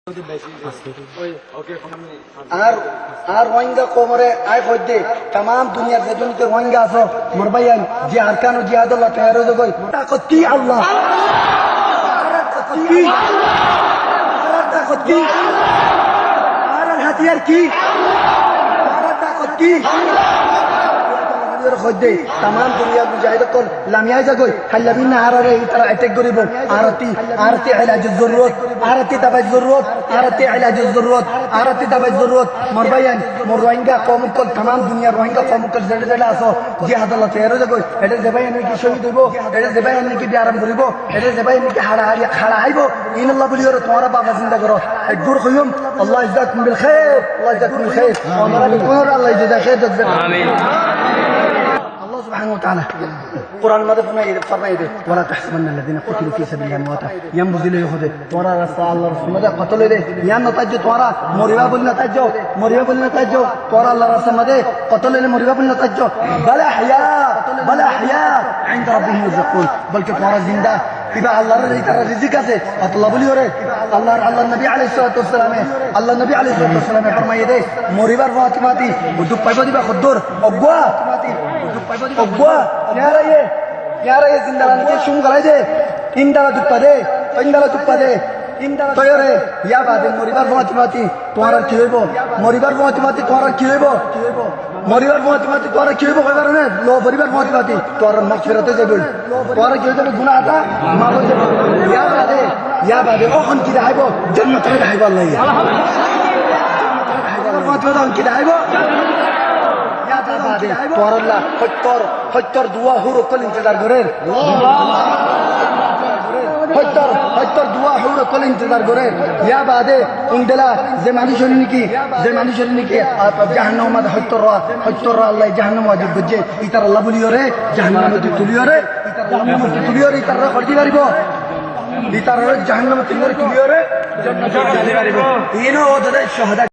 আর রোহিঙ্গা কোমরে আয় ফদ্দে तमाम দুনিয়ার যে দুনিতে রোহিঙ্গা আছো মোর ভাইয়ান যে আরকান ও জিহাদুল্লাহ তৈরি হয়ে গই তাকত কি আল্লাহ কি তাকত কি আর হাতিয়ার কি তাকত কি খদ্দে तमाम দুনিয়ার মুজাহিদ কোন লামিয়া যাগই হাল্লাবিন আরারে ইতারা অ্যাটাক করিব আরতি ইলাজ জরুরত আরতি দাবাই জরুরত আরতি ইলাজ জরুরত আরতি দাবাই জরুরত মোর ভাইয়ান মোর রোহিঙ্গা কম কোন तमाम দুনিয়ার রোহিঙ্গা কম কোন জেডে জেডে আসো জিহাদুল্লাহ তৈরি যাগই এটা যে ভাই আমি কি শহীদ হইব এটা যে ভাই আমি কি আরাম করিব এটা যে ভাই আমি কি হাড়া আইব ইনাল্লাহ বলিওর তোমারা বাবা চিন্তা করো একদূর কইম আল্লাহ ইজাকুম বিল খাইর আল্লাহ ইজাকুম বিল খাইর আমরা কোন আল্লাহ ইজাদা খাইর দেবে আমিন سبحانه وتعالى قرآن ماذا فرمائده ولا تحسبن الذين قتلوا في سبيل الله امواتا ينبغي له يهود تورا رسول الله رسول ماذا قتلوا له يان نتاجو تورا مريبا بن نتاجو تورا الله رسول ماذا قتلوا له مريبا بن نتاجو بل احياء عند ربهم يرزقون بلكي تورا زنده ইবা আল্লাহর রিজিক আছে আল্লাহ বলি ওরে আল্লাহ নবী আলাইহিস সালাতু ওয়াসসালাম ফরমাইয়ে দে মরিবার ফাতিমাতি দুঃখ পাইব দিবা খদ্দর অগবা অগবা ইয়ারা এ জিন্দারা কে শুম গলাই দে ইন্দারা দুঃখ পা দে তয়রে ইয়া বাদে মরিবার ফাতিমাতি তোমার কি হইব মরিবার ফাতিমাতি তোমার কি হইব মরিবার ফাতিমাতি তোমার কি হইব কইবার না লো মরিবার ফাতিমাতি তোর মাগফিরাতে যাবে তোর কি হইবে গুনাহটা মাফ হয়ে যাবে ইয়া বাদে ওখান কি দেখাইব জান্নাতে দেখাইব আল্লাহ ফাতিমাতি কি দেখাইব ইয়া বাদে তোর আল্লাহ হত্তর দুয়া হুর কল ইন্তজার করেন হত্তর দুয়া হুর কল ইন্তজার করেন ইয়া বাদে উনদেলা যে মানুষের নাকি জাহান্নাম মধ্যে হত্তর আল্লাহ জাহান্নাম ওয়াজিব বুঝে ইতার আল্লাহ বলিও রে জাহান্নাম মধ্যে তুলিও রে ইতার করতে পারিব ইতার জাহান্নাম তুলিও রে জান্নাতে যেতে পারিব ইনো ওদের শহাদা